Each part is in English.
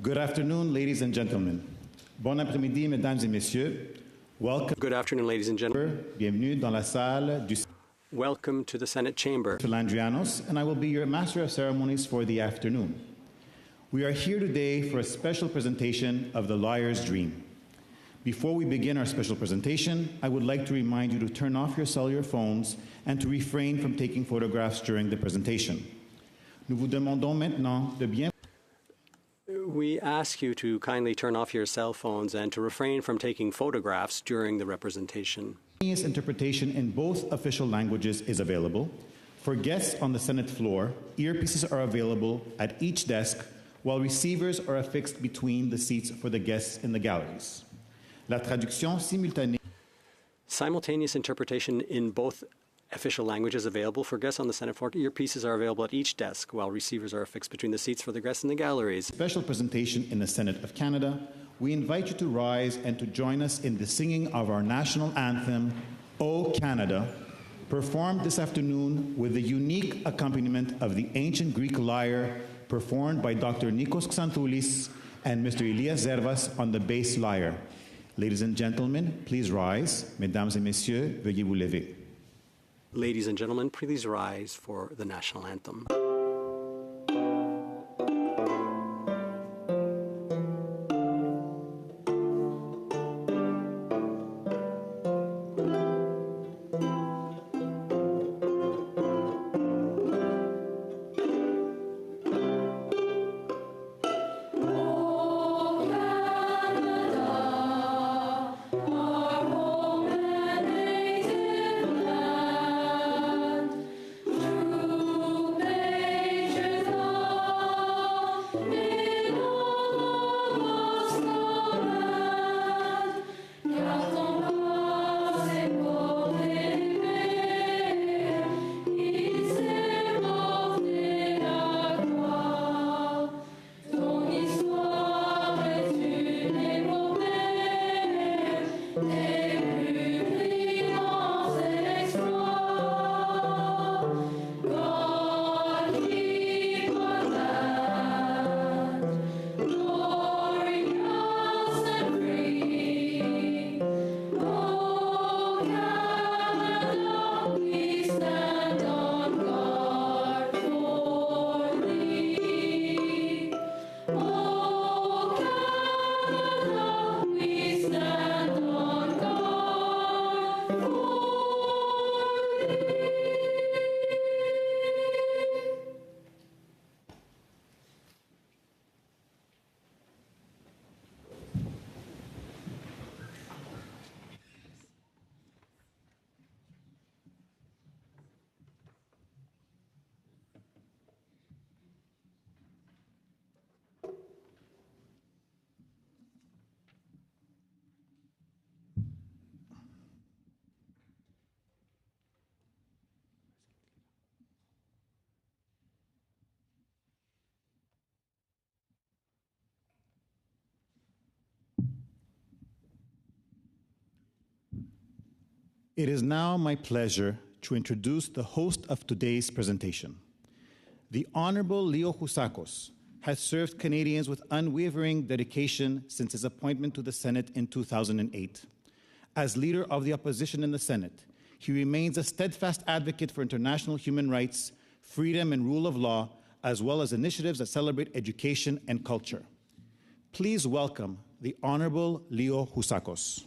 Good afternoon, ladies and gentlemen. Bon après-midi, mesdames et messieurs. Welcome. Good afternoon, ladies and gentlemen. Bienvenue dans la salle du Welcome to the Senate chamber. Landrianos, and I will be your master of ceremonies for the afternoon. We are here today for a special presentation of the Lyre's Dream. Before we begin our special presentation, I would like to remind you to turn off your cellular phones and to refrain from taking photographs during the presentation. Nous vous demandons maintenant de bien. We ask you to kindly turn off your cell phones and to refrain from taking photographs during the representation. Interpretation in both official languages is available. For guests on the Senate floor, earpieces are available at each desk, while receivers are affixed between the seats for the guests in the galleries. La traduction simultanée. Simultaneous interpretation in both official languages available for guests on the Senate floor. Earpieces are available at each desk, while receivers are affixed between the seats for the guests in the galleries. Special presentation in the Senate of Canada. We invite you to rise and to join us in the singing of our national anthem, O Canada, performed this afternoon with the unique accompaniment of the ancient Greek lyre, performed by Dr. Nikos Xantoulis and Mr. Elias Zervas on the bass lyre. Ladies and gentlemen, please rise. Mesdames et messieurs, veuillez vous lever. Ladies and gentlemen, please rise for the national anthem. It is now my pleasure to introduce the host of today's presentation. The Honorable Leo Housakos has served Canadians with unwavering dedication since his appointment to the Senate in 2008. As leader of the opposition in the Senate, he remains a steadfast advocate for international human rights, freedom and rule of law, as well as initiatives that celebrate education and culture. Please welcome the Honorable Leo Housakos.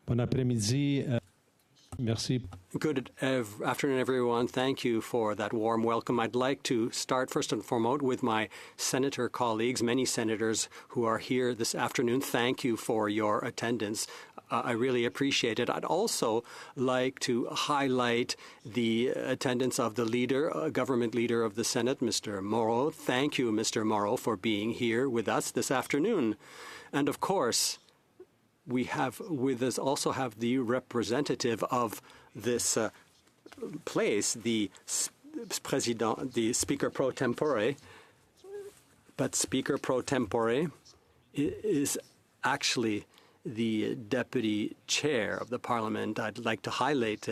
Bon après-midi. Merci. Good afternoon, everyone. Thank you for that warm welcome. I'd like to start first and foremost with my senator colleagues, many senators who are here this afternoon. Thank you for your attendance. I really appreciate it. I'd also like to highlight the attendance of the leader, government leader of the Senate, Mr. Moreau. Thank you, Mr. Moreau, for being here with us this afternoon. And of course, we have with us also have the representative of this place, the Speaker pro tempore. But Speaker pro tempore is actually the deputy chair of the Parliament. I'd like to highlight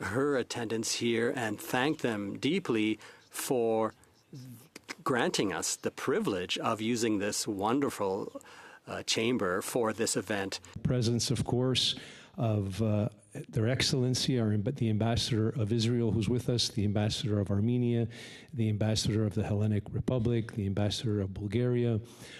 her attendance here and thank them deeply for granting us the privilege of using this wonderful chamber for this event. Presence, of course, of Their Excellency, the Ambassador of Israel, who's with us, the Ambassador of Armenia, the Ambassador of the Hellenic Republic, the Ambassador of Bulgaria,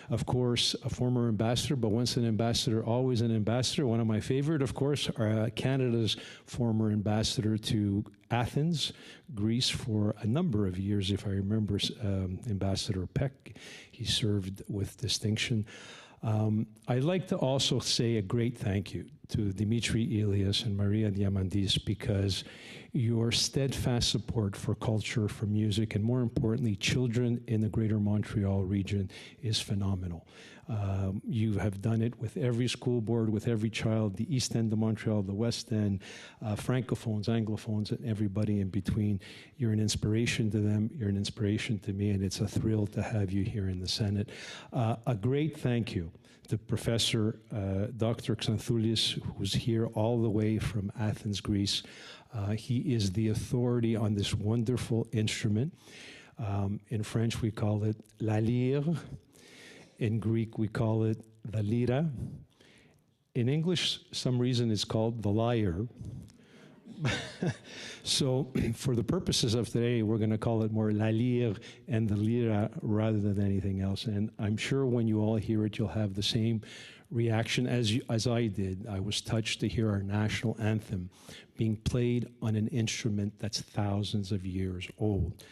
of course, a former ambassador, but once an ambassador, always an ambassador. One of my favorite, of course, are Canada's former ambassador to Athens, Greece, for a number of years, if I remember, Ambassador Peck. He served with distinction. I'd like to also say a great thank you to Dimitri Elias and Maria Diamandis, because your steadfast support for culture, for music, and more importantly, children in the Greater Montreal region is phenomenal. You have done it with every school board, with every child, the East End of Montreal, the West End, Francophones, Anglophones, and everybody in between. You're an inspiration to them, you're an inspiration to me, and it's a thrill to have you here in the Senate. A great thank you to Professor Dr. Xanthoulis, who's here all the way from Athens, Greece. He is the authority on this wonderful instrument. In French, we call it la lyre. In Greek, we call it the Lyre. In English, some reason it's called the Lyre. So for the purposes of today, we're going to call it more la Lyre and the Lyre rather than anything else. And I'm sure when you all hear it, you'll have the same reaction as I did. I was touched to hear our national anthem being played on an instrument that's thousands of years old.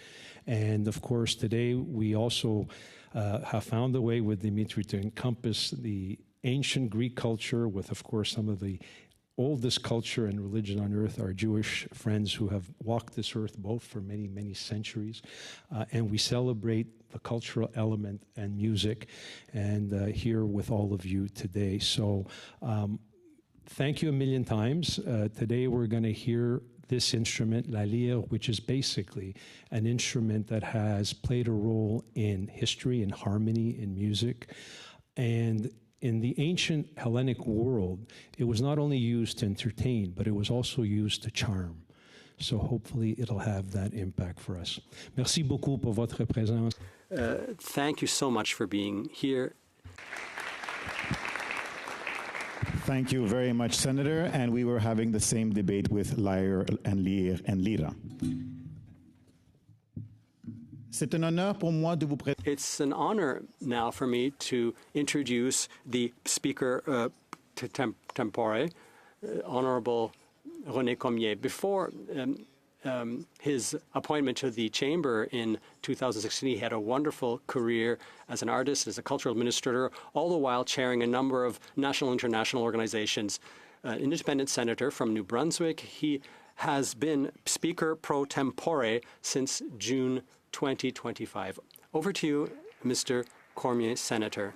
And of course, today we also have found a way with Dimitri to encompass the ancient Greek culture with, of course, some of the oldest culture and religion on earth, our Jewish friends who have walked this earth both for many, many centuries. And we celebrate the cultural element and music and here with all of you today. So thank you a million times. Today we're going to hear this instrument, la lyre, which is basically an instrument that has played a role in history, in harmony, in music. And in the ancient Hellenic world, it was not only used to entertain, but it was also used to charm. So hopefully it'll have that impact for us. Merci beaucoup pour votre présence. Thank you so much for being here. Thank you very much, Senator. And we were having the same debate with Lyre and Lyre. C'est un honneur pour moi de vous présenter. It's an honor now for me to introduce the speaker tempore, Honorable René Cormier. Before his appointment to the chamber in 2016, he had a wonderful career as an artist, as a cultural administrator, all the while chairing a number of national and international organizations. An independent senator from New Brunswick, he has been speaker pro tempore since June 2025. Over to you, Mr. Cormier, Senator.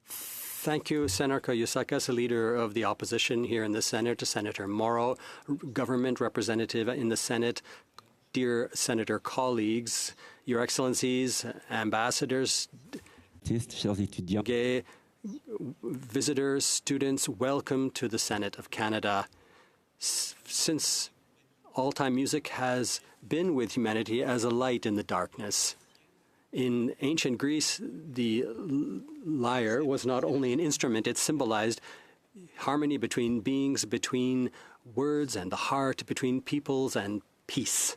Thank you, Senator Yusakas, leader of the opposition here in the Senate, to Senator Morrow, government representative in the Senate, dear Senator colleagues, Your Excellencies, ambassadors, gay visitors, students, welcome to the Senate of Canada. Since all time, music has been with humanity as a light in the darkness. In ancient Greece, the lyre was not only an instrument, it symbolized harmony between beings, between words and the heart, between peoples and peace.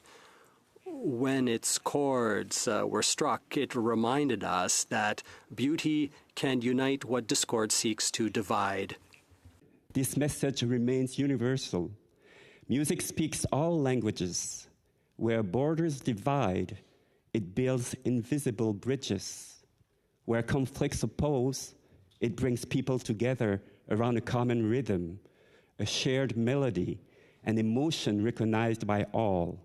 When its chords were struck, it reminded us that beauty can unite what discord seeks to divide. This message remains universal. Music speaks all languages. Where borders divide, it builds invisible bridges. Where conflicts oppose, it brings people together around a common rhythm, a shared melody, an emotion recognized by all.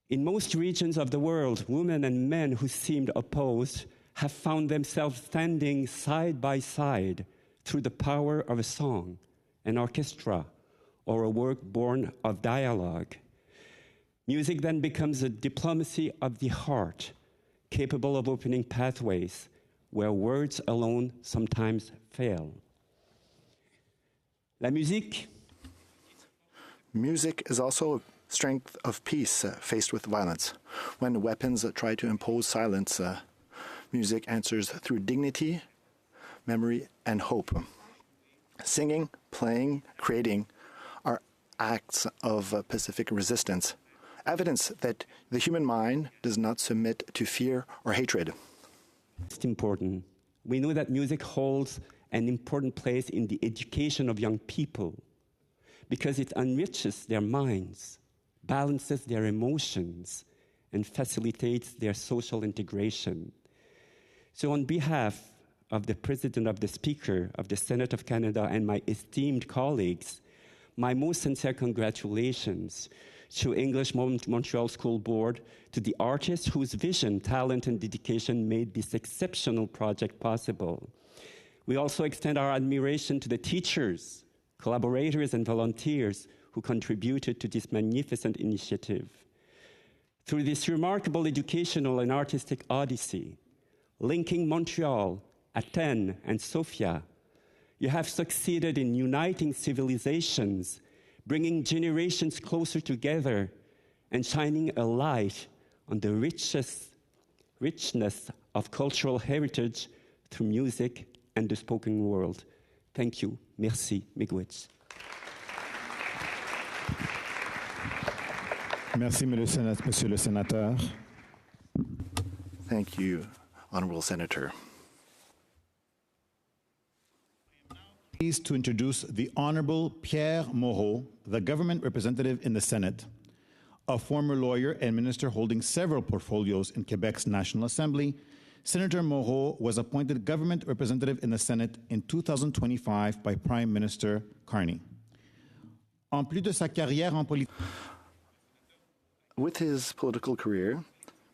In most regions of the world, women and men who seemed opposed have found themselves standing side by side through the power of a song, an orchestra, or a work born of dialogue. Music then becomes a diplomacy of the heart, capable of opening pathways where words alone sometimes fail. La musique. Music is also a strength of peace faced with violence. When weapons try to impose silence, music answers through dignity, memory, and hope. Singing, playing, creating are acts of pacific resistance, evidence that the human mind does not submit to fear or hatred. It's important. We know that music holds an important place in the education of young people because it enriches their minds, balances their emotions, and facilitates their social integration. So on behalf of the President, of the Speaker of the Senate of Canada, and my esteemed colleagues, my most sincere congratulations to English Montreal School Board, to the artists whose vision, talent, and dedication made this exceptional project possible. We also extend our admiration to the teachers, collaborators, and volunteers who contributed to this magnificent initiative. Through this remarkable educational and artistic odyssey, linking Montreal, Athens, and Sofia, you have succeeded in uniting civilizations, bringing generations closer together, and shining a light on the richness of cultural heritage through music and the spoken word. Thank you. Merci. Miigwech. Merci, Monsieur le Sénateur. Thank you, Honorable Senator. Pleased to introduce the Honorable Pierre Moreau, the government representative in the Senate, a former lawyer and minister holding several portfolios in Quebec's National Assembly. Senator Moreau was appointed government representative in the Senate in 2025 by Prime Minister Carney. En plus de sa carrière en politique, with his political career,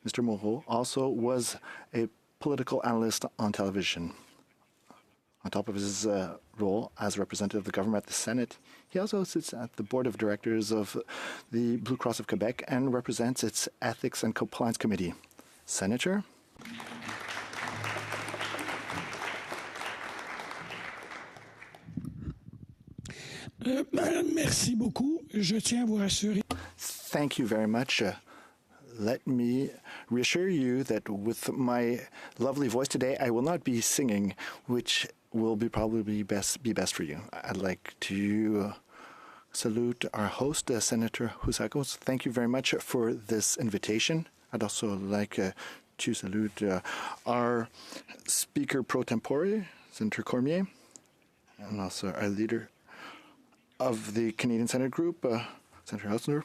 Mr. Moreau also was a political analyst on television. On top of his role as representative of the government at the Senate, he also sits at the board of directors of the Blue Cross of Quebec and represents its Ethics and Compliance Committee. Senator? Merci beaucoup. Je tiens à vous rassurer. Thank you very much. Let me reassure you that with my lovely voice today, I will not be singing, which will probably be best for you. I'd like to salute our host, Senator Houssakos. Thank you very much for this invitation. I'd also like to salute our Speaker pro tempore, Senator Cormier, and also our leader of the Canadian Senate Group, Senator Hausner.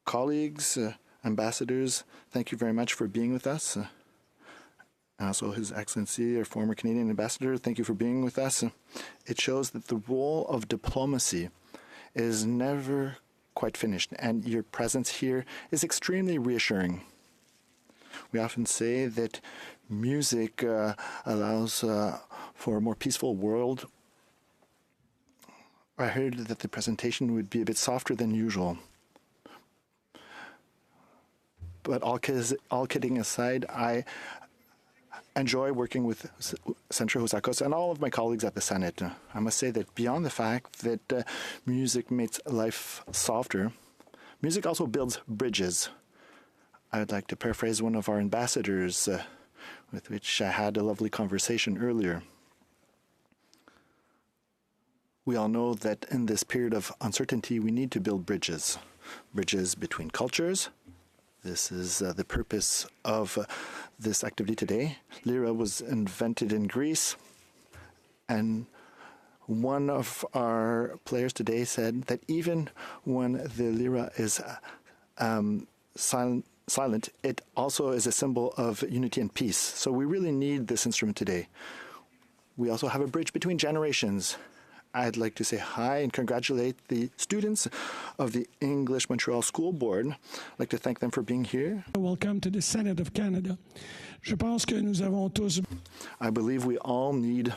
Colleagues, ambassadors, thank you very much for being with us. Also, His Excellency, our former Canadian ambassador, thank you for being with us. It shows that the role of diplomacy is never quite finished, and your presence here is extremely reassuring. We often say that music allows for a more peaceful world. I heard that the presentation would be a bit softer than usual. But all kidding aside, I enjoy working with Senator Houssakos and all of my colleagues at the Senate. I must say that beyond the fact that music makes life softer, music also builds bridges. I would like to paraphrase one of our ambassadors, with which I had a lovely conversation earlier. We all know that in this period of uncertainty, we need to build bridges. Bridges between cultures. This is the purpose of this activity today. Lyre was invented in Greece, and one of our players today said that even when the Lyre is silent, it also is a symbol of unity and peace. So we really need this instrument today. We also have a bridge between generations. I'd like to say hi and congratulate the students of the English Montreal School Board. I'd like to thank them for being here. Welcome to the Senate of Canada. Je pense que nous avons tous. I believe we all need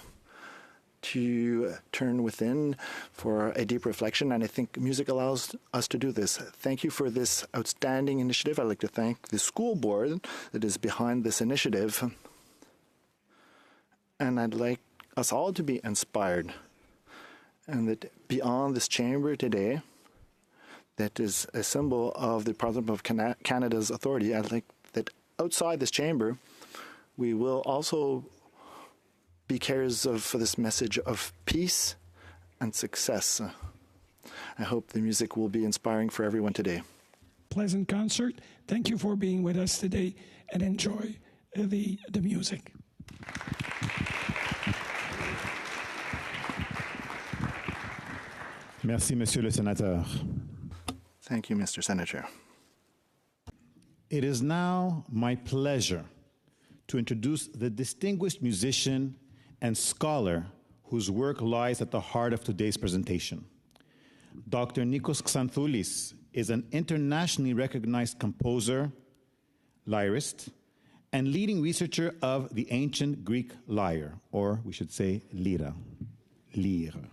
to turn within for a deep reflection, and I think music allows us to do this. Thank you for this outstanding initiative. I'd like to thank the school board that is behind this initiative, and I'd like us all to be inspired, and that beyond this chamber today, that is a symbol of the Parliament of Canada's authority, I'd like that outside this chamber, we will also be carriers of this message of peace and success. I hope the music will be inspiring for everyone today. Pleasant concert. Thank you for being with us today, and enjoy the music. Merci, Monsieur le Sénateur. Thank you, Mr. Senator. It is now my pleasure to introduce the distinguished musician and scholar whose work lies at the heart of today's presentation. Dr. Nikos Xanthoulis is an internationally recognized composer, lyrist, and leading researcher of the ancient Greek lyre, or we should say lyra, lyre.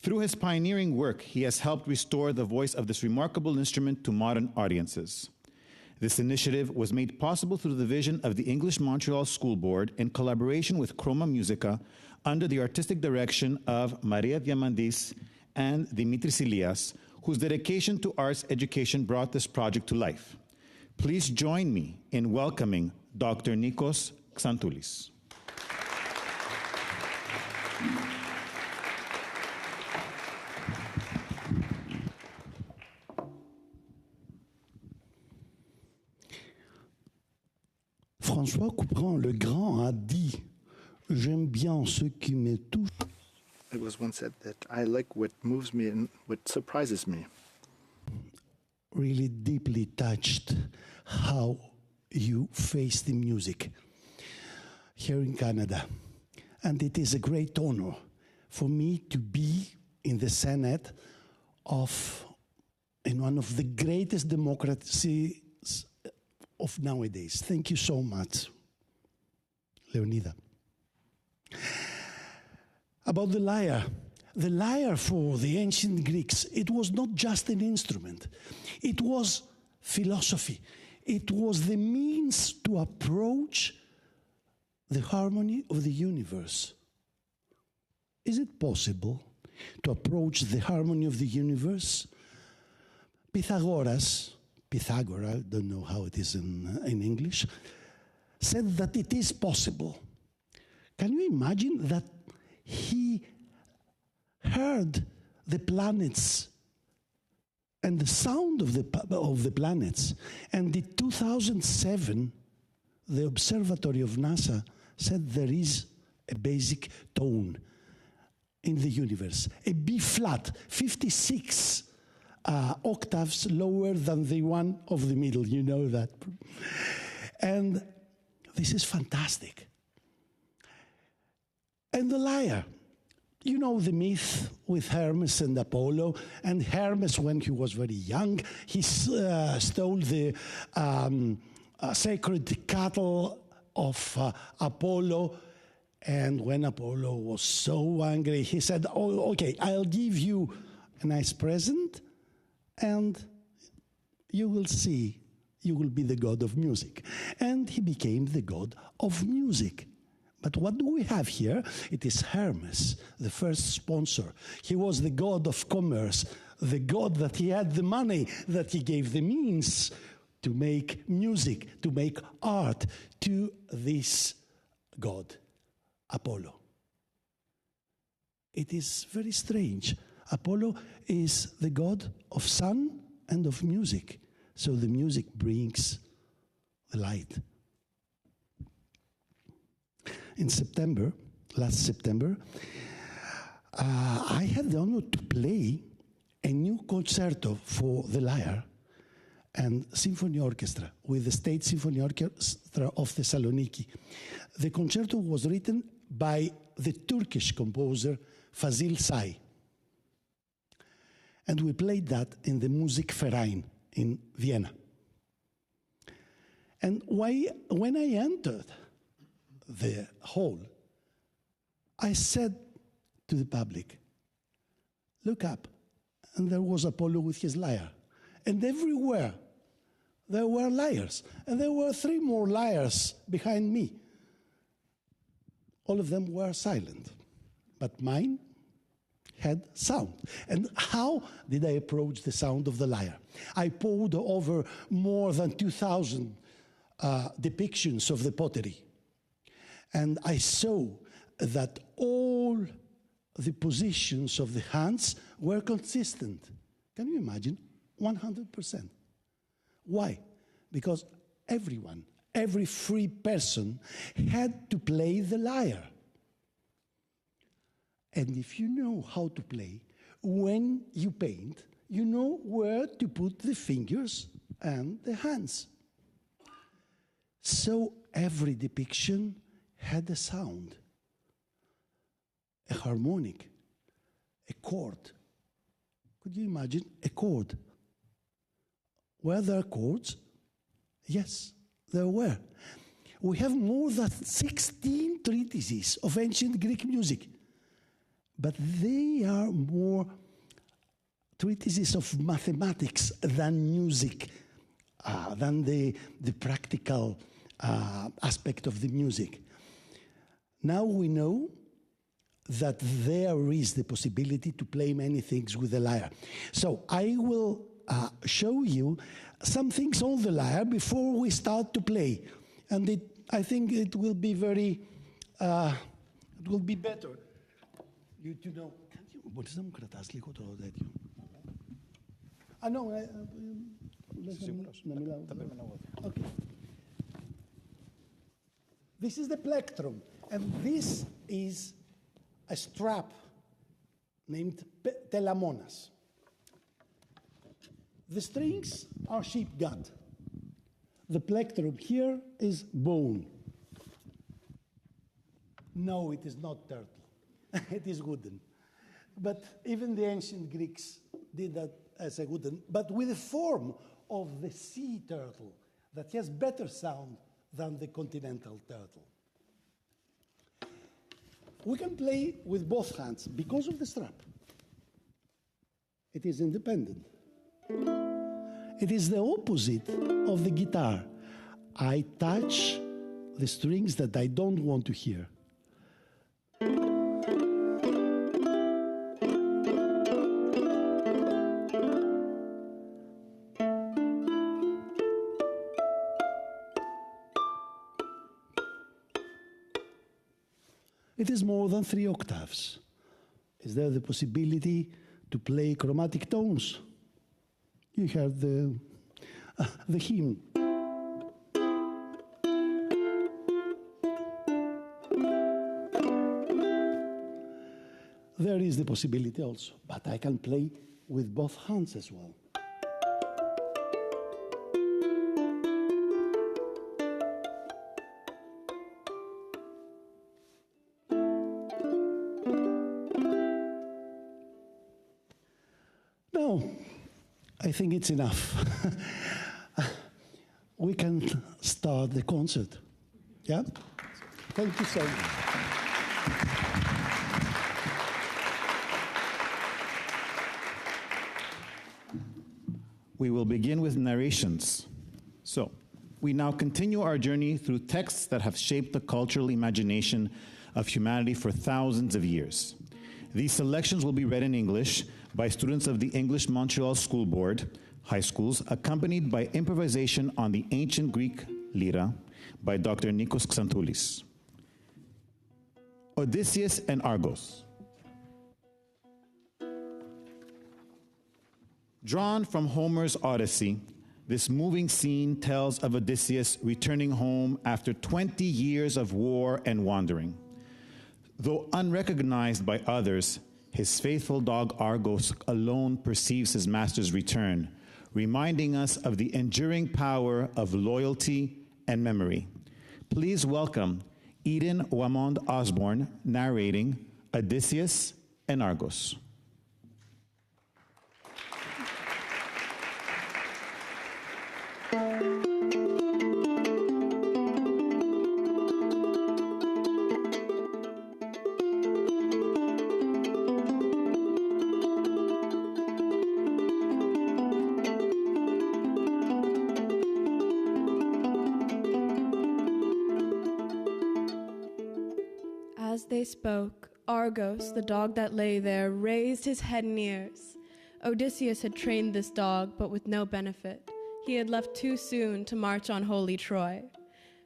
Through his pioneering work, he has helped restore the voice of this remarkable instrument to modern audiences. This initiative was made possible through the vision of the English Montreal School Board in collaboration with Chroma Musica under the artistic direction of Maria Diamandis and Dimitris Ilias, whose dedication to arts education brought this project to life. Please join me in welcoming Dr. Nikos Xanthoulis. François Couperin le Grand a dit « J'aime bien ce qui me touche ». It was once said that I like what moves me and what surprises me. Really deeply touched how you face the music here in Canada. And it is a great honor for me to be in the Senate in one of the greatest democracies of nowadays. Thank you so much, Leonida. About the lyre. The lyre for the ancient Greeks, it was not just an instrument. It was philosophy. It was the means to approach the harmony of the universe. Is it possible to approach the harmony of the universe? Pythagora, I don't know how it is in English, said that it is possible. Can you imagine that he heard the planets and the sound of the planets, and in 2007, the observatory of NASA said there is a basic tone in the universe, a B flat, 56 octaves lower than the one of the middle, you know that. And this is fantastic. And the lyre, you know the myth with Hermes and Apollo, and Hermes, when he was very young, he stole the sacred cattle of Apollo, and when Apollo was so angry, he said, "Oh, okay, I'll give you a nice present, and you will see, you will be the god of music." And he became the god of music. But what do we have here? It is Hermes, the first sponsor. He was the god of commerce, the god that he had the money, that he gave the means to make music, to make art, to this god, Apollo. It is very strange. Apollo is the god of sun and of music. So the music brings the light. In September, last September, I had the honor to play a new concerto for the lyre and symphony orchestra with the State Symphony Orchestra of Thessaloniki. The concerto was written by the Turkish composer Fazil Say. And we played that in the Musikverein in Vienna. And when I entered the hall, I said to the public. Look up. And there was Apollo with his lyre. And everywhere there were lyres. And there were 3 more lyres behind me. All of them were silent. But mine had sound. And how did I approach the sound of the lyre? I pored over more than 2,000 depictions of the pottery. And I saw that all the positions of the hands were consistent. Can you imagine? 100%. Why? Because everyone, every free person had to play the lyre. And if you know how to play, when you paint, you know where to put the fingers and the hands. So every depiction had a sound, a harmonic, a chord. Could you imagine a chord? Were there chords? Yes, there were. We have more than 16 treatises of ancient Greek music, but they are more treatises of mathematics than music, than the practical aspect of the music. Now we know that there is the possibility to play many things with the lyre. So I will show you some things on the lyre before we start to play. And I think it will be very, it will be better you to know. Μπορείς να μου κρατάς λίγο το τέτοιο? No, να μιλάω. Okay. This is the plectrum, and this is a strap named telamonas. The strings are sheep gut. The plectrum here is bone. No, it is not turtle. It is wooden. But even the ancient Greeks did that as a wooden, but with the form of the sea turtle that has better sound than the continental turtle. We can play with both hands because of the strap. It is independent. It is the opposite of the guitar. I touch the strings that I don't want to hear. It is more than 3 octaves. Is there the possibility to play chromatic tones? You heard the hymn. There is the possibility also, but I can play with both hands as well. Now, I think it's enough. We can start the concert. Yeah? Thank you so much. We will begin with narrations. So, we now continue our journey through texts that have shaped the cultural imagination of humanity for thousands of years. These selections will be read in English by students of the English Montreal School Board, high schools, accompanied by improvisation on the ancient Greek Lyre by Dr. Nikos Xantoulis. Odysseus and Argos. Drawn from Homer's Odyssey, this moving scene tells of Odysseus returning home after 20 years of war and wandering. Though unrecognized by others, his faithful dog Argos alone perceives his master's return, reminding us of the enduring power of loyalty and memory. Please welcome Eden Wamond Osborne narrating Odysseus and Argos. As they spoke, Argos, the dog that lay there, raised his head and ears. Odysseus had trained this dog, but with no benefit. He had left too soon to march on holy Troy.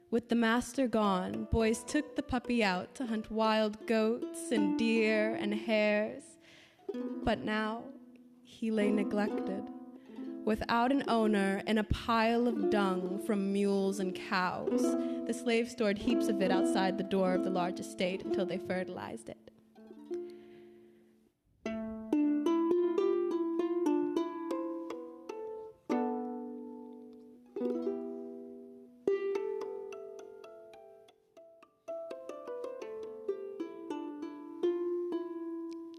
With the master gone, boys took the puppy out to hunt wild goats and deer and hares. But now he lay neglected, without an owner, in a pile of dung from mules and cows. The slaves stored heaps of it outside the door of the large estate until they fertilized it.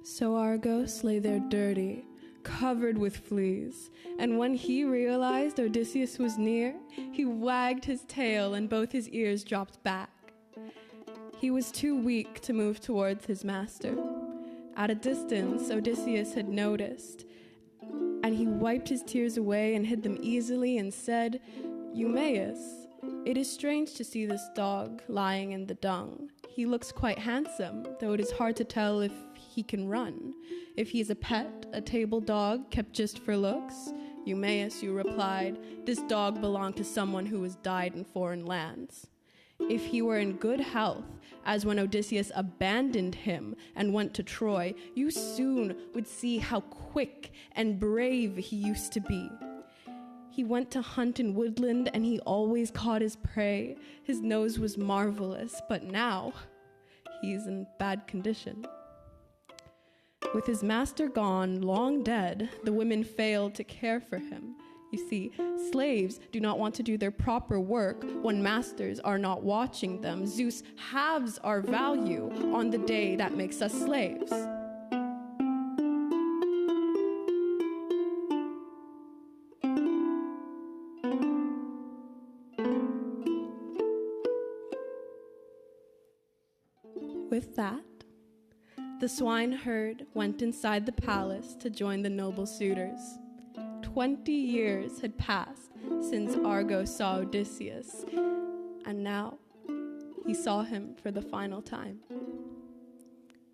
So Argos lay there dirty, covered with fleas, and when he realized Odysseus was near, he wagged his tail and both his ears dropped back. He was too weak to move towards his master. At a distance, Odysseus had noticed, and he wiped his tears away and hid them easily and said, "Eumaeus, it is strange to see this dog lying in the dung. He looks quite handsome, though it is hard to tell if he can run. If he is a pet, a table dog kept just for looks." "Eumaeus," you replied, "this dog belonged to someone who has died in foreign lands. If he were in good health, as when Odysseus abandoned him and went to Troy, you soon would see how quick and brave he used to be. He went to hunt in woodland and he always caught his prey. His nose was marvelous, but now he's in bad condition." With his master gone, long dead, the women failed to care for him. You see, slaves do not want to do their proper work when masters are not watching them. Zeus halves our value on the day that makes us slaves. With that, the swineherd went inside the palace to join the noble suitors. 20 years had passed since Argos saw Odysseus, and now he saw him for the final time.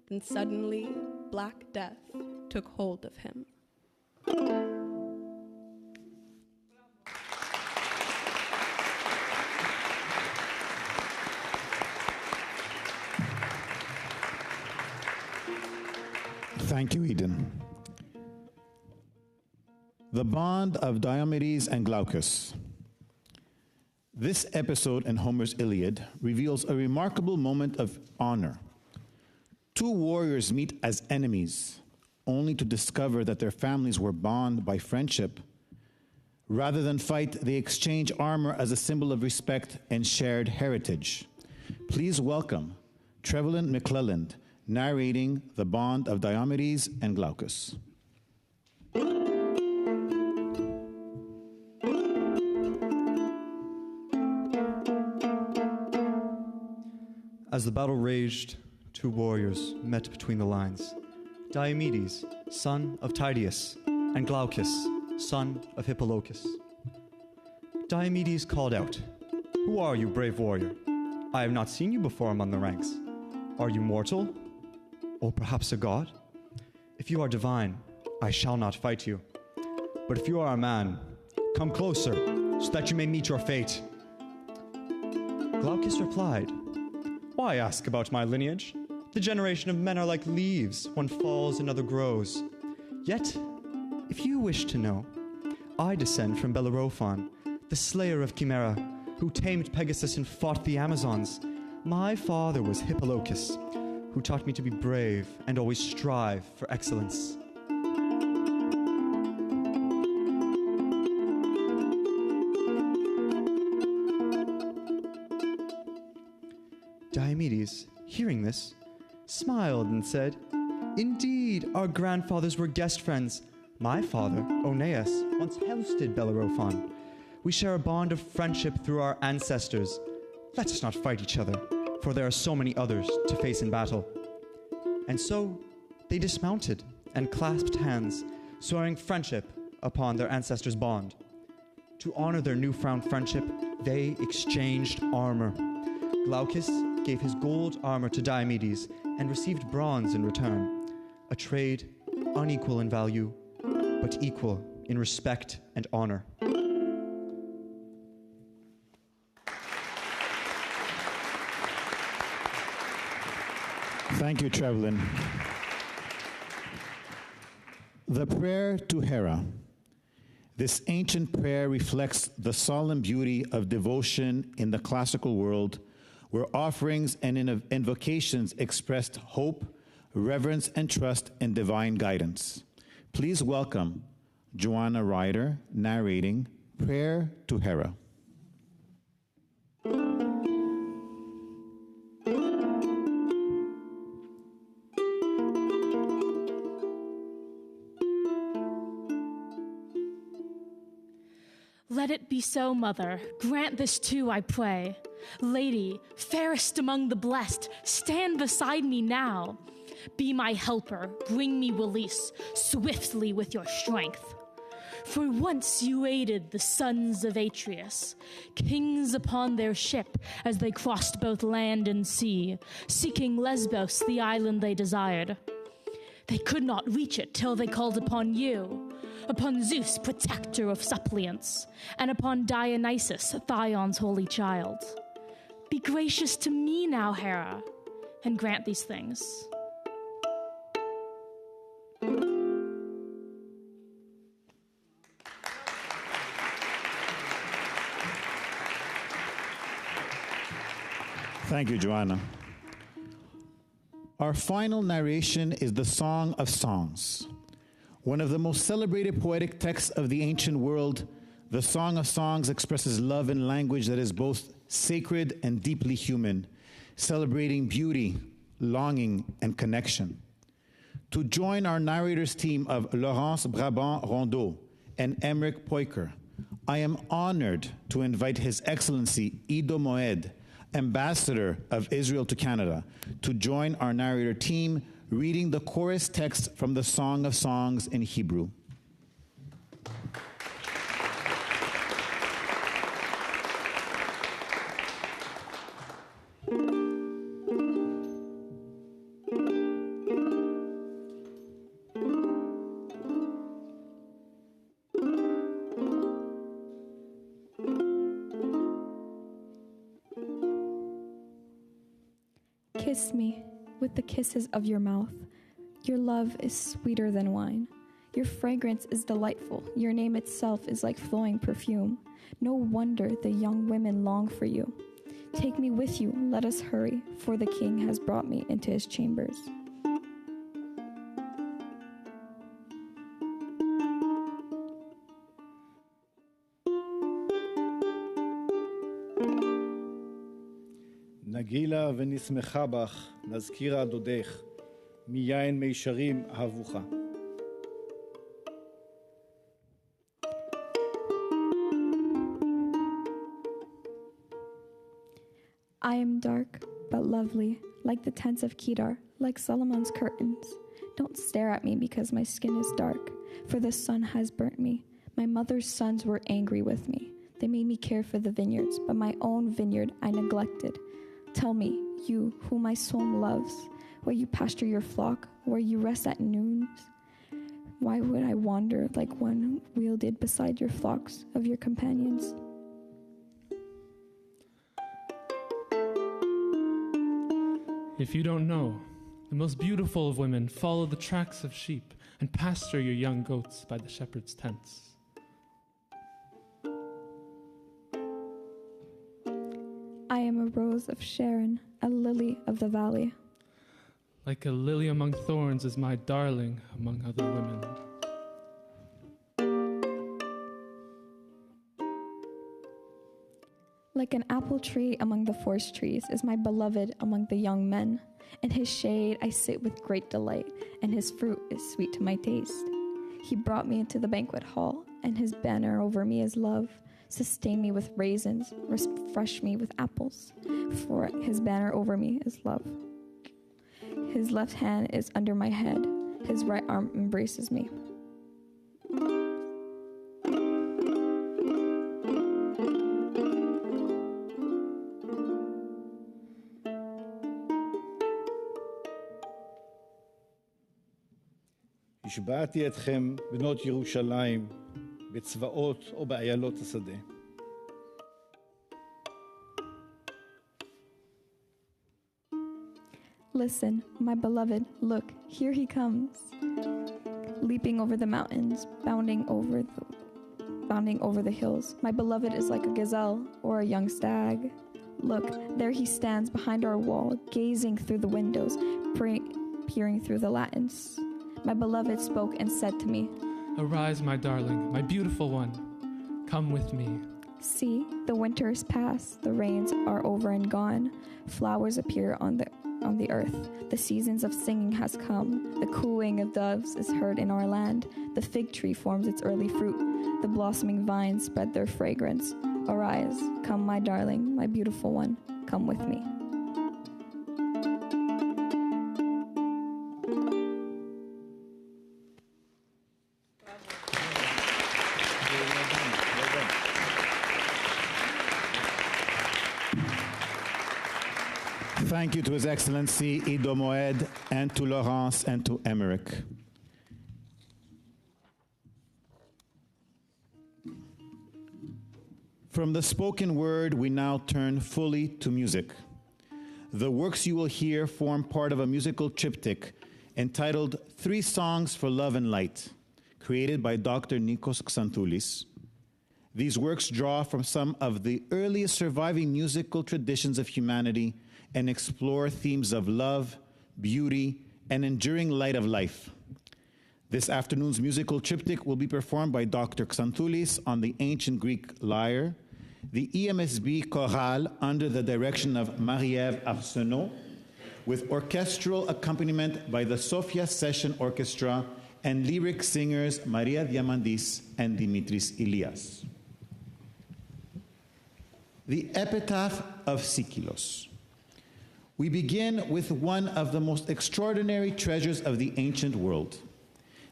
Then suddenly, Black Death took hold of him. Thank you, Eden. The bond of Diomedes and Glaucus. This episode in Homer's Iliad reveals a remarkable moment of honor. Two warriors meet as enemies, only to discover that their families were bound by friendship. Rather than fight, they exchange armor as a symbol of respect and shared heritage. Please welcome Trevelyan McClelland, narrating The Bond of Diomedes and Glaucus. As the battle raged, two warriors met between the lines. Diomedes, son of Tydeus, and Glaucus, son of Hippolochus. Diomedes called out, "Who are you, brave warrior? I have not seen you before among the ranks. Are you mortal? Or perhaps a god? If you are divine, I shall not fight you. But if you are a man, come closer, so that you may meet your fate." Glaucus replied, "Why ask about my lineage? The generation of men are like leaves, one falls, another grows. Yet, if you wish to know, I descend from Bellerophon, the slayer of Chimera, who tamed Pegasus and fought the Amazons. My father was Hippolochus, who taught me to be brave and always strive for excellence." Diomedes, hearing this, smiled and said, "Indeed, our grandfathers were guest friends. My father, Oeneus, once housed Bellerophon. We share a bond of friendship through our ancestors. Let us not fight each other, for there are so many others to face in battle." And so they dismounted and clasped hands, swearing friendship upon their ancestors' bond. To honor their newfound friendship, they exchanged armor. Glaucus gave his gold armor to Diomedes and received bronze in return, a trade unequal in value, but equal in respect and honor. Thank you, Trevlin. The prayer to Hera. This ancient prayer reflects the solemn beauty of devotion in the classical world, where offerings and invocations expressed hope, reverence, and trust in divine guidance. Please welcome Joanna Ryder narrating Prayer to Hera. Let it be so, Mother. Grant this too, I pray. Lady, fairest among the blessed, stand beside me now. Be my helper, bring me release, swiftly with your strength. For once you aided the sons of Atreus, kings upon their ship as they crossed both land and sea, seeking Lesbos, the island they desired. They could not reach it till they called upon you, upon Zeus, protector of suppliants, and upon Dionysus, Thion's holy child. Be gracious to me now, Hera, and grant these things. Thank you, Joanna. Our final narration is the Song of Songs. One of the most celebrated poetic texts of the ancient world, the Song of Songs expresses love in language that is both sacred and deeply human, celebrating beauty, longing, and connection. To join our narrators team of Laurence Brabant-Rondeau and Emmerich Poiker, I am honored to invite His Excellency Ido Moed, Ambassador of Israel to Canada, to join our narrator team reading the chorus text from the Song of Songs in Hebrew. Kiss me with the kisses of your mouth. Your love is sweeter than wine. Your fragrance is delightful. Your name itself is like flowing perfume. No wonder the young women long for you. Take me with you, let us hurry, for the king has brought me into his chambers. נגילה ונשמחה בך, נזכירה דודך, מיין מישרים אהבוך. I am dark, but lovely, like the tents of Kedar, like Solomon's curtains. Don't stare at me because my skin is dark, for the sun has burnt me. My mother's sons were angry with me. They made me care for the vineyards, but my own vineyard I neglected. Tell me, you whom my soul loves, where you pasture your flock, where you rest at noons. Why would I wander like one wielded beside your flocks of your companions? If you don't know, the most beautiful of women follow the tracks of sheep and pasture your young goats by the shepherd's tents. I am a rose of Sharon, a lily of the valley. Like a lily among thorns is my darling among other women. Like an apple tree among the forest trees is my beloved among the young men. In his shade I sit with great delight, and his fruit is sweet to my taste. He brought me into the banquet hall, and his banner over me is love. Sustain me with raisins, refresh me with apples, for his banner over me is love. His left hand is under my head, his right arm embraces me. השבעתי אתכם בנות ירושלים, בצבאות או באיילות השדה. Listen, my beloved, look, here he comes. Leaping over the mountains, bounding over the hills. My beloved is like a gazelle or a young stag. Look, there he stands behind our wall, gazing through the windows, peering through the lattice. My beloved spoke and said to me, Arise, my darling, my beautiful one. Come with me. See, the winter is past, the rains are over and gone. Flowers appear on the earth. The seasons of singing has come. The cooing of doves is heard in our land. The fig tree forms its early fruit. The blossoming vines spread their fragrance. Arise, come, my darling, my beautiful one. Come with me. Thank you to His Excellency Ido Moed, and to Laurence and to Emmerich. From the spoken word, we now turn fully to music. The works you will hear form part of a musical triptych entitled 3 Songs for Love and Light, created by Dr. Nikos Xanthoulis. These works draw from some of the earliest surviving musical traditions of humanity and explore themes of love, beauty, and enduring light of life. This afternoon's musical triptych will be performed by Dr. Xanthoulis on the ancient Greek lyre, the EMSB chorale under the direction of Marie-Ève Arsenault, with orchestral accompaniment by the Sophia Session Orchestra and lyric singers Maria Diamandis and Dimitris Ilias. The Epitaph of Sikilos. We begin with one of the most extraordinary treasures of the ancient world.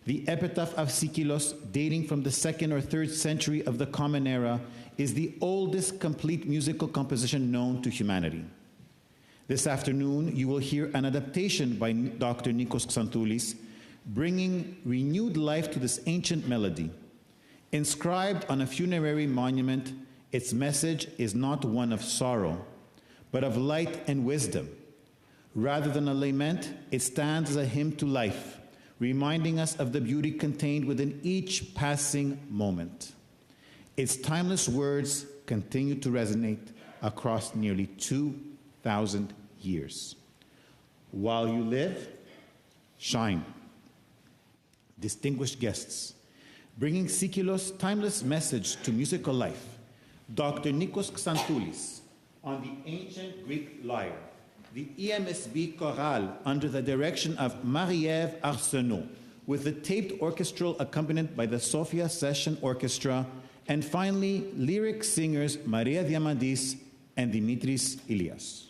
The Epitaph of Sikilos, dating from the 2nd or 3rd century of the Common Era, is the oldest complete musical composition known to humanity. This afternoon, you will hear an adaptation by Dr. Nikos Xanthoulis, bringing renewed life to this ancient melody. Inscribed on a funerary monument, its message is not one of sorrow, but of light and wisdom. Rather than a lament, it stands as a hymn to life, reminding us of the beauty contained within each passing moment. Its timeless words continue to resonate across nearly 2,000 years. While you live, shine. Distinguished guests, bringing Sikilos' timeless message to musical life, Dr. Nikos Xanthoulis on the ancient Greek lyre, the EMSB chorale under the direction of Marie-Ève Arsenault, with the taped orchestral accompaniment by the Sophia Session Orchestra, and finally, lyric singers Maria Diamandis and Dimitris Ilias.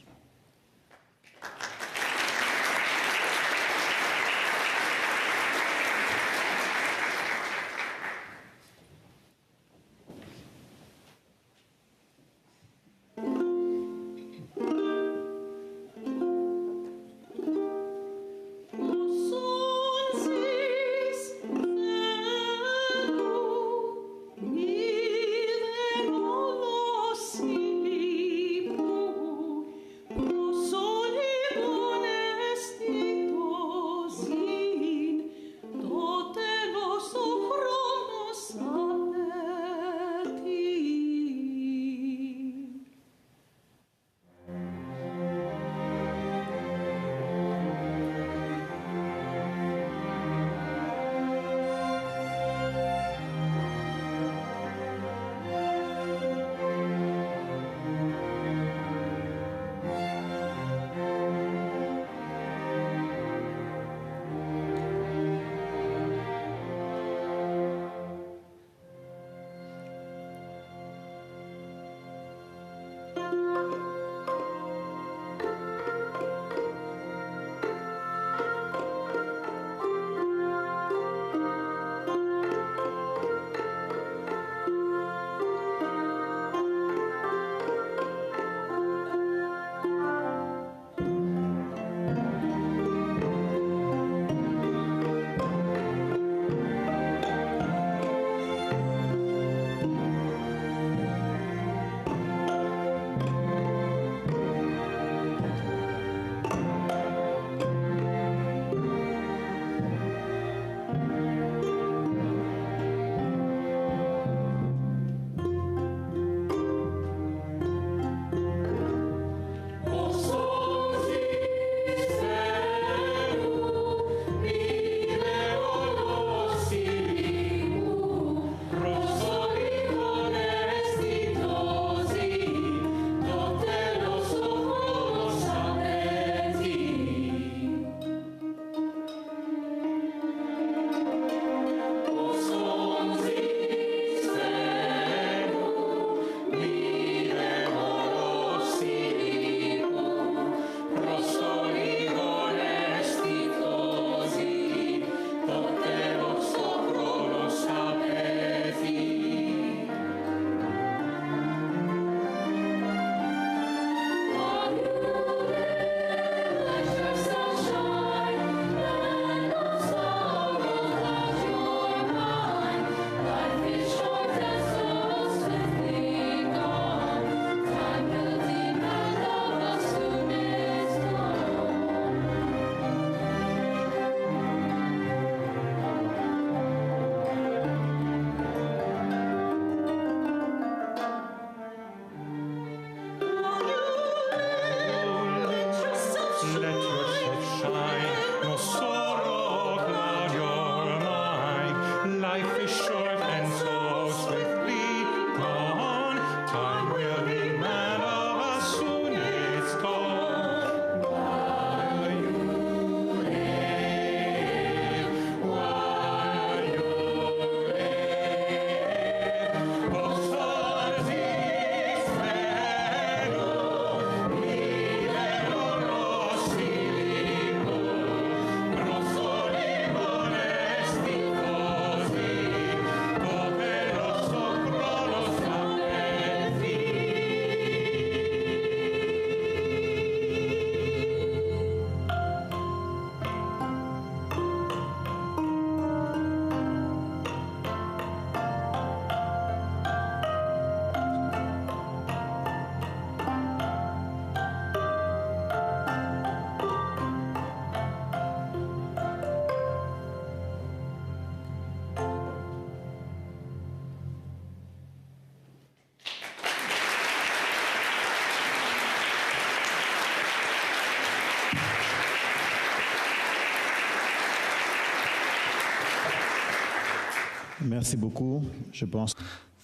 Merci beaucoup. Je pense.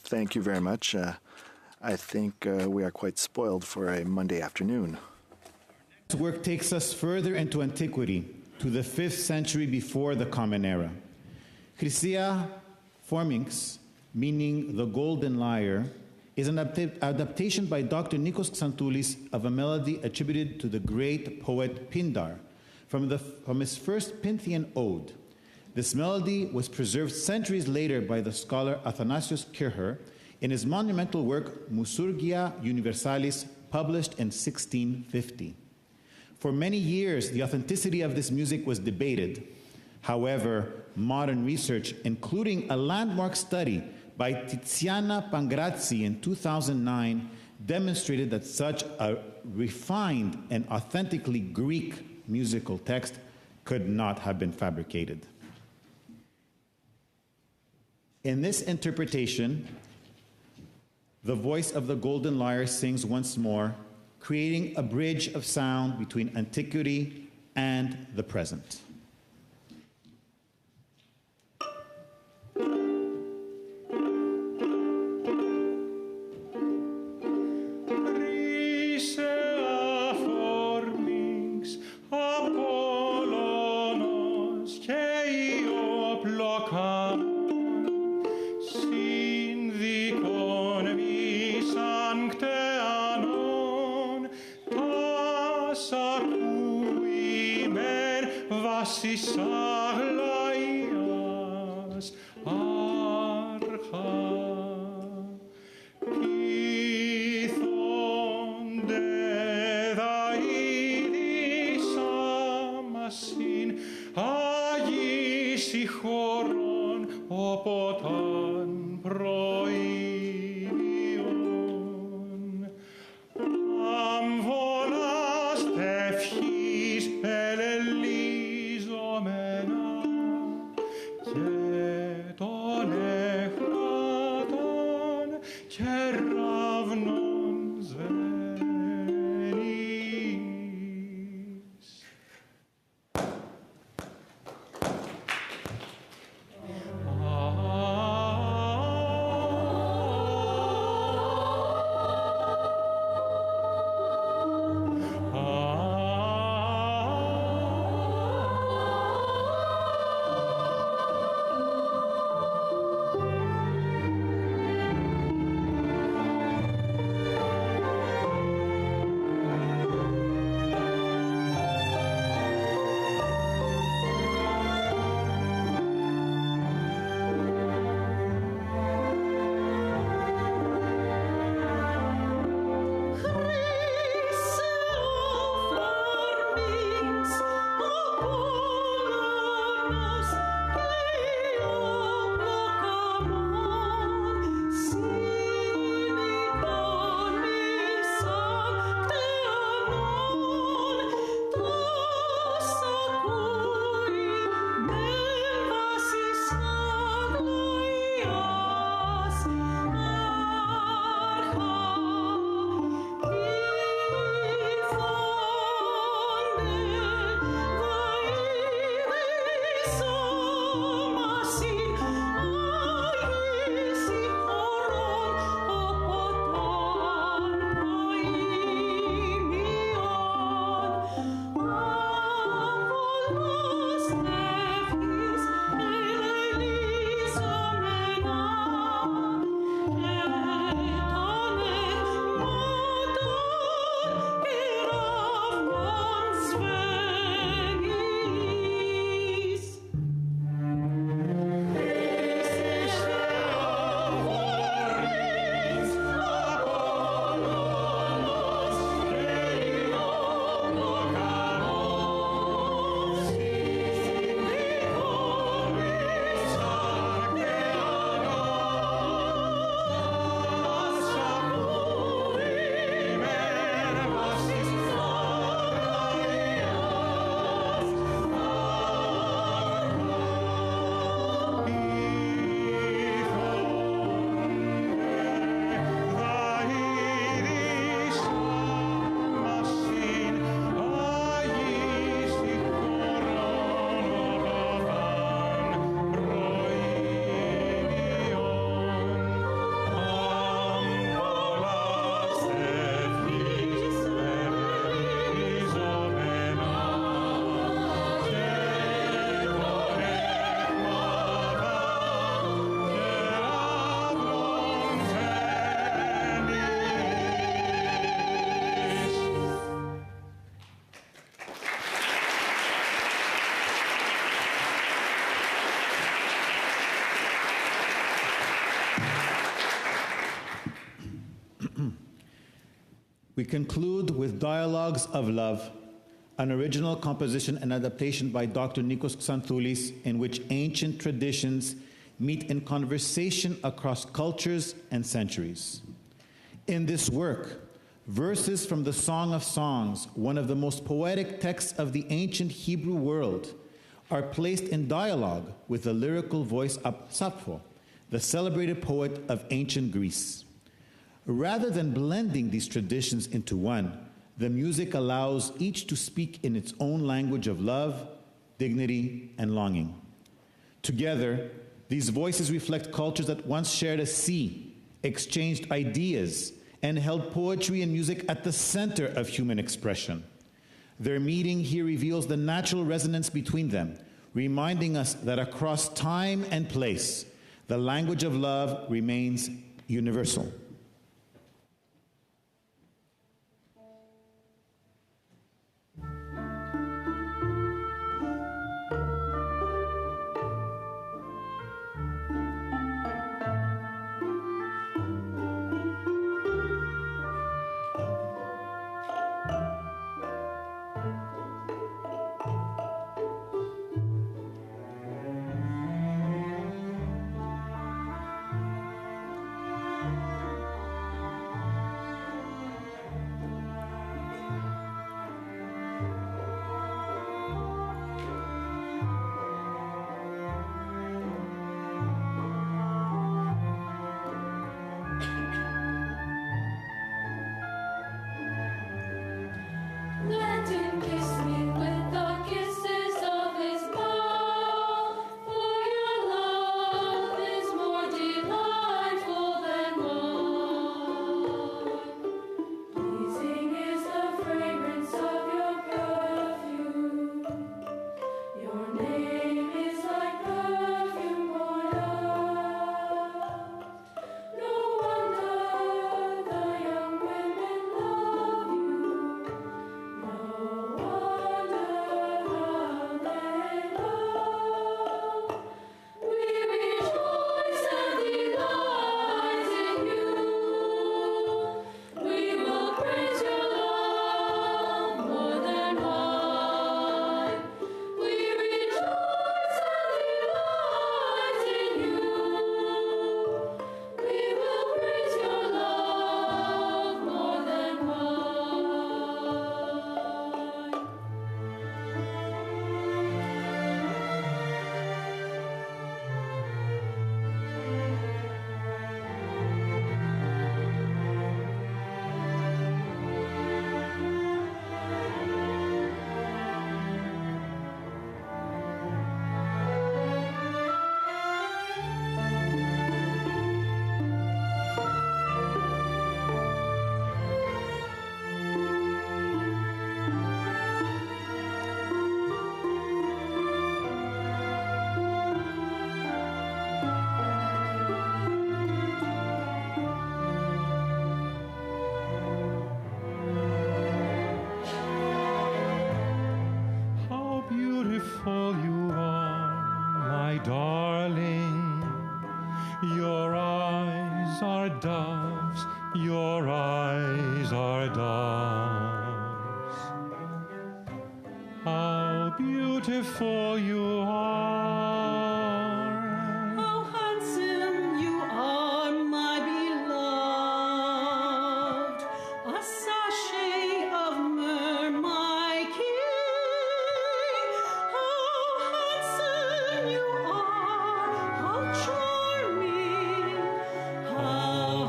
Thank you very much. I think we are quite spoiled for a Monday afternoon. This work takes us further into antiquity, to the 5th century before the Common Era. Chrysia Forminx, meaning the golden lyre, is an adaptation by Dr. Nikos Xantoulis of a melody attributed to the great poet Pindar from his first Pythian ode. This melody was preserved centuries later by the scholar Athanasios Kircher in his monumental work Musurgia Universalis, published in 1650. For many years, the authenticity of this music was debated. However, modern research, including a landmark study by Tiziana Pangrazzi in 2009, demonstrated that such a refined and authentically Greek musical text could not have been fabricated. In this interpretation, the voice of the golden lyre sings once more, creating a bridge of sound between antiquity and the present. Am volas tefchis elelizomena We conclude with Dialogues of Love, an original composition and adaptation by Dr. Nikos Xanthoulis, in which ancient traditions meet in conversation across cultures and centuries. In this work, verses from the Song of Songs, one of the most poetic texts of the ancient Hebrew world, are placed in dialogue with the lyrical voice of Sappho, the celebrated poet of ancient Greece. Rather than blending these traditions into one, the music allows each to speak in its own language of love, dignity, and longing. Together, these voices reflect cultures that once shared a sea, exchanged ideas, and held poetry and music at the center of human expression. Their meeting here reveals the natural resonance between them, reminding us that across time and place, the language of love remains universal. doves, your eyes are doves. How beautiful you are. How handsome you are, my beloved. A sachet of myrrh, my king. How handsome you are, how charming, how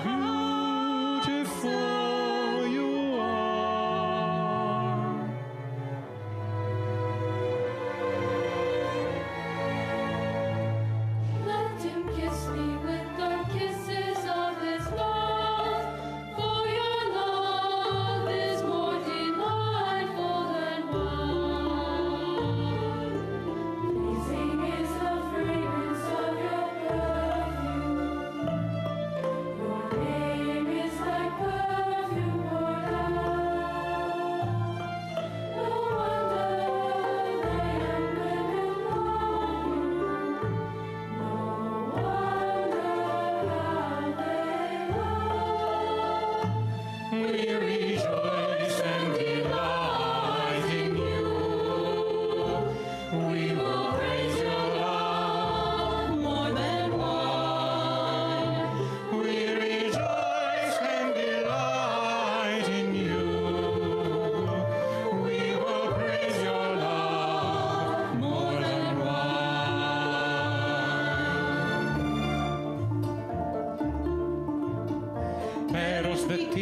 beautiful you are.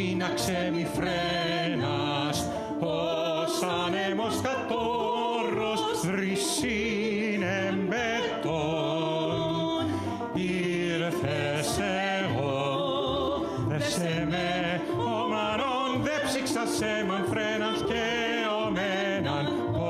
dínαξε μη φρένας, ως άνεμος κατόρρος δρυσίν εμπετών. Ήρθες εγώ, δεσέ με ομανόν, δε ψήξασέ μαν φρένας και ομέναν πόθοι.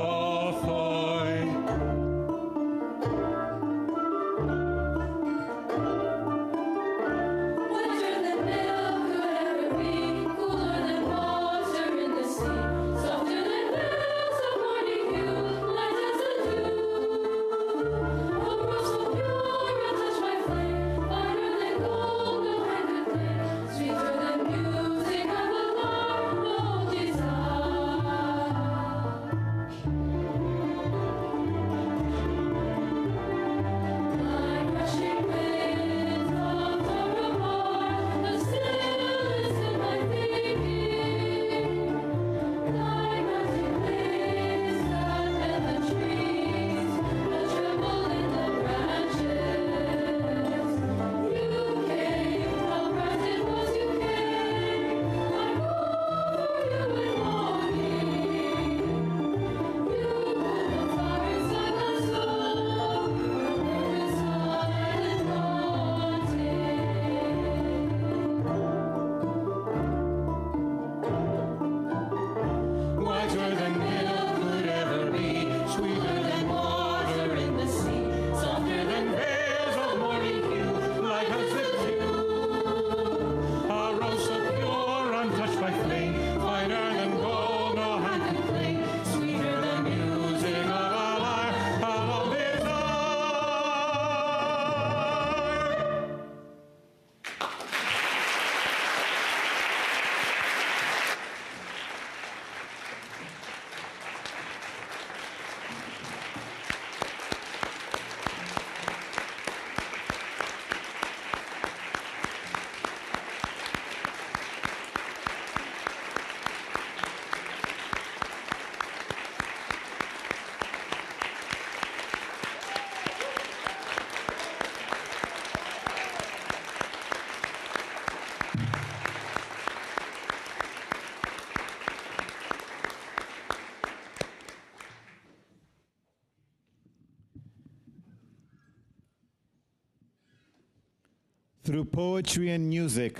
Through poetry and music,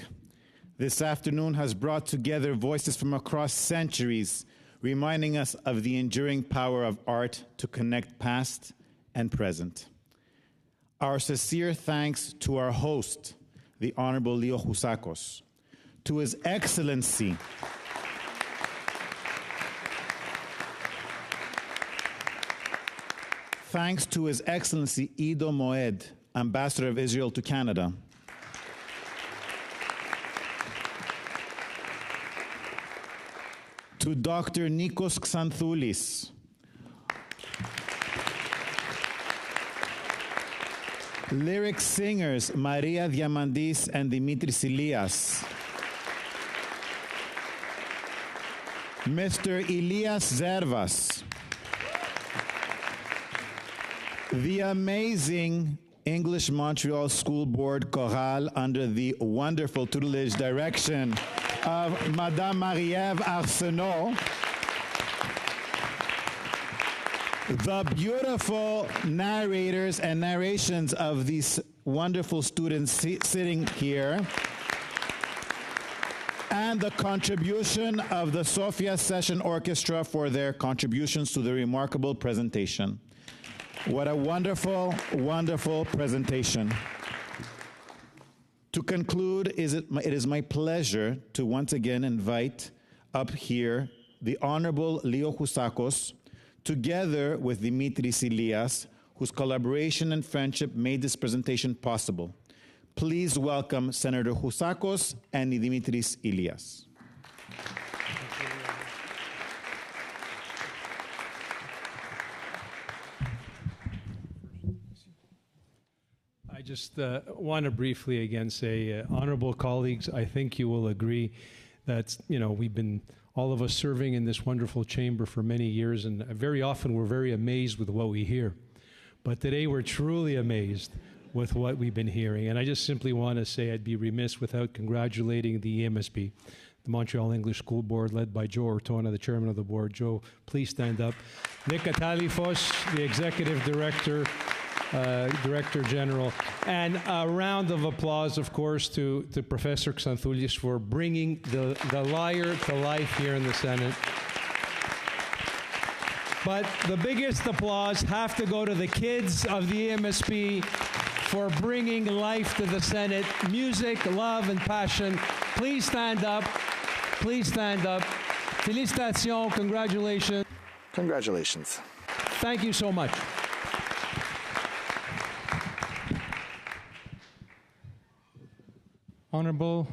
this afternoon has brought together voices from across centuries, reminding us of the enduring power of art to connect past and present. Our sincere thanks to our host, the Honorable Leo Housakos, to His Excellency, thanks to His Excellency Ido Moed, Ambassador of Israel to Canada, to Dr. Nikos Xanthoulis, lyric singers Maria Diamandis and Dimitris Ilias, Mr. Elias Zervas, the amazing English Montreal School Board Chorale under the wonderful tutelage direction of Madame Marie-Ève Arsenault, the beautiful narrators and narrations of these wonderful students sitting here, and the contribution of the Sofia Session Orchestra for their contributions to the remarkable presentation. What a wonderful, wonderful presentation. To conclude, it is my pleasure to once again invite up here the Honorable Leo Housakos, together with Dimitris Ilias, whose collaboration and friendship made this presentation possible. Please welcome Senator Housakos and Dimitris Ilias. I just want to briefly again say, honorable colleagues, I think you will agree that, we've been, all of us serving in this wonderful chamber for many years, and very often we're very amazed with what we hear. But today we're truly amazed with what we've been hearing. And I just simply want to say I'd be remiss without congratulating the EMSB. the Montreal English School Board, led by Joe Ortona, the chairman of the board. Joe, please stand up. Nick Atalifos, the executive director, Director General. And a round of applause, of course, to Professor Xanthoulis for bringing the Lyre to life here in the Senate. But the biggest applause have to go to the kids of the EMSP for bringing life to the Senate. Music, love, and passion. Please stand up. Please stand up. Félicitations. Congratulations. Congratulations. Thank you so much. Honorable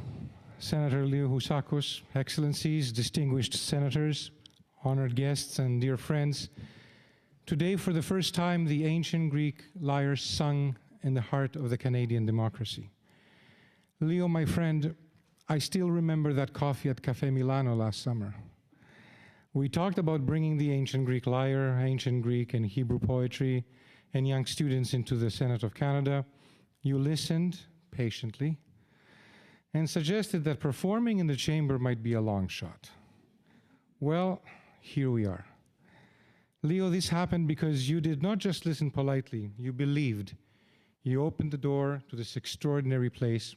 Senator Leo Housakos, Excellencies, distinguished senators, honored guests, and dear friends, today for the first time the ancient Greek lyre sung in the heart of the Canadian democracy. Leo, my friend, I still remember that coffee at Café Milano last summer. We talked about bringing the ancient Greek lyre, ancient Greek and Hebrew poetry, and young students into the Senate of Canada. You listened patiently and suggested that performing in the chamber might be a long shot. Well, here we are. Leo, this happened because you did not just listen politely, you believed. You opened the door to this extraordinary place,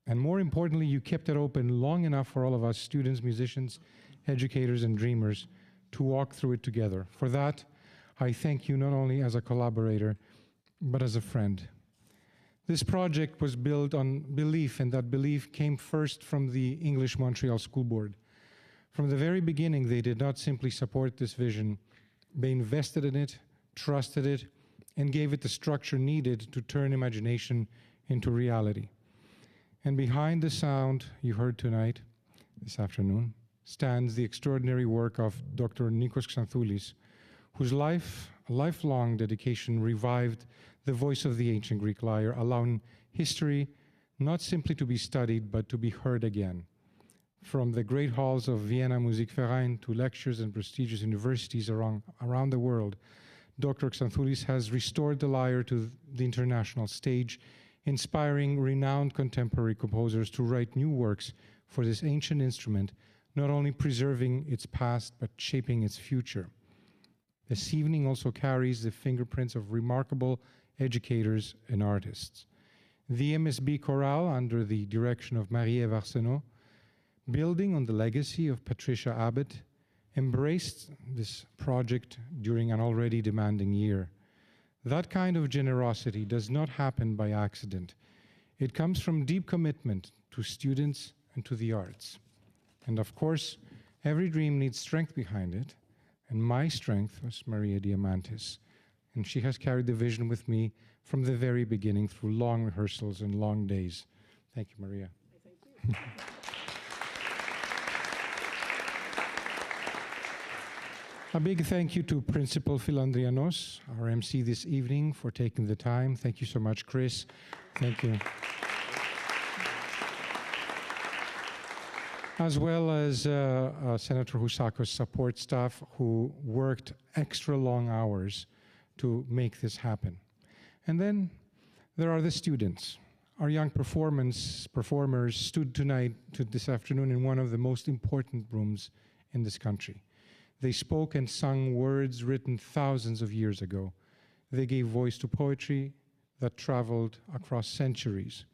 and more importantly, you kept it open long enough for all of us students, musicians, educators, and dreamers to walk through it together. For that, I thank you not only as a collaborator, but as a friend. This project was built on belief, and that belief came first from the English Montreal School Board. From the very beginning, they did not simply support this vision. They invested in it, trusted it, and gave it the structure needed to turn imagination into reality. And behind the sound you heard tonight, this afternoon, stands the extraordinary work of Dr. Nikos Xanthoulis, whose lifelong dedication revived the voice of the ancient Greek lyre, allowing history not simply to be studied, but to be heard again. From the great halls of Vienna Musikverein to lectures in prestigious universities around the world, Dr. Xanthoulis has restored the lyre to the international stage, inspiring renowned contemporary composers to write new works for this ancient instrument, not only preserving its past, but shaping its future. This evening also carries the fingerprints of remarkable educators and artists. The MSB Chorale, under the direction of Marie-Ève Arsenault, building on the legacy of Patricia Abbott, embraced this project during an already demanding year. That kind of generosity does not happen by accident. It comes from deep commitment to students and to the arts. And of course, every dream needs strength behind it, and my strength was Maria Diamantis. And she has carried the vision with me from the very beginning through long rehearsals and long days. Thank you, Maria. Thank you. A big thank you to Principal Philandrianos, our MC this evening, for taking the time. Thank you so much, Chris. Thank you. As well as Senator Housakos' support staff who worked extra long hours to make this happen. And then there are the students. Our young performers stood this afternoon in one of the most important rooms in this country. They spoke and sung words written thousands of years ago. They gave voice to poetry that traveled across centuries.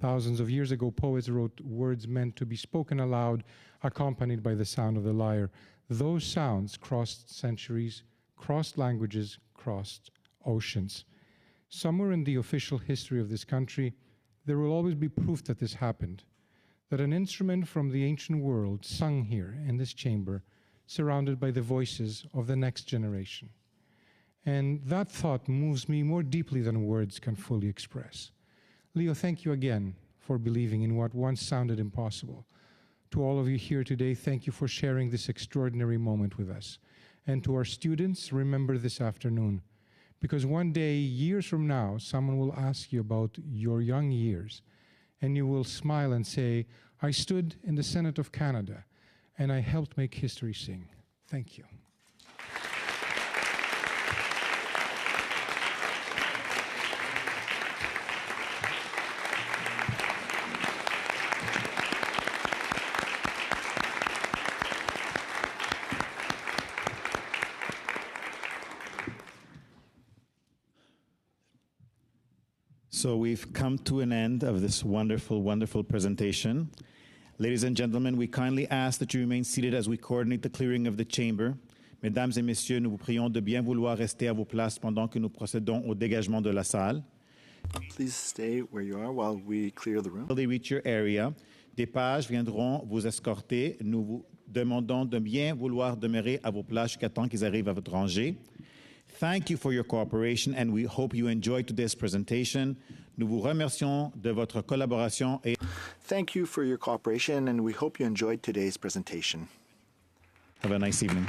Thousands of years ago, poets wrote words meant to be spoken aloud, accompanied by the sound of the lyre. Those sounds crossed centuries, crossed languages, crossed oceans. Somewhere in the official history of this country, there will always be proof that this happened, that an instrument from the ancient world sung here in this chamber, surrounded by the voices of the next generation. And that thought moves me more deeply than words can fully express. Leo, thank you again for believing in what once sounded impossible. To all of you here today, thank you for sharing this extraordinary moment with us. And to our students, remember this afternoon, because one day, years from now, someone will ask you about your young years, and you will smile and say, I stood in the Senate of Canada, and I helped make history sing. Thank you. So we've come to an end of this wonderful, wonderful presentation. Ladies and gentlemen, we kindly ask that you remain seated as we coordinate the clearing of the chamber. Mesdames et messieurs, nous vous prions de bien vouloir rester à vos places pendant que nous procédons au dégagement de la salle. Please stay where you are while we clear the room. Until they reach your area, des pages viendront vous escorter. Nous vous demandons de bien vouloir demeurer à vos places jusqu'à temps qu'ils arrivent à votre rangée. Thank you for your cooperation and we hope you enjoyed today's presentation. Nous vous remercions de votre collaboration et Thank you for your cooperation and we hope you enjoyed today's presentation. have a nice evening.